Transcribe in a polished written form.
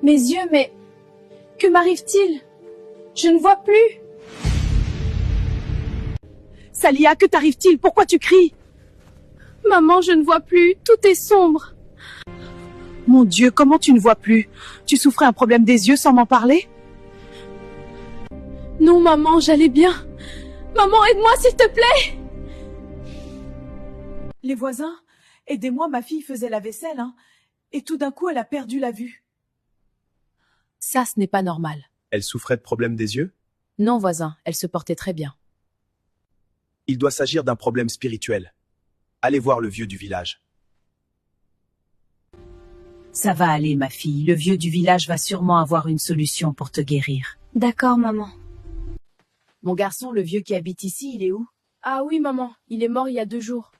Mes yeux, mais... Que m'arrive-t-il? Je ne vois plus. Salia, que t'arrive-t-il? Pourquoi tu cries? Maman, je ne vois plus. Tout est sombre. Mon Dieu, comment tu ne vois plus? Tu souffrais un problème des yeux sans m'en parler? Non, maman, j'allais bien. Maman, aide-moi, s'il te plaît. Les voisins? Aidez-moi, ma fille faisait la vaisselle, hein. Et tout d'un coup, elle a perdu la vue. Ça, ce n'est pas normal. Elle souffrait de problèmes des yeux? Non, voisin, elle se portait très bien. Il doit s'agir d'un problème spirituel. Allez voir le vieux du village. Ça va aller, ma fille. Le vieux du village va sûrement avoir une solution pour te guérir. D'accord, maman. Mon garçon, le vieux qui habite ici, il est où? Ah oui, maman, il est mort il y a 2 jours.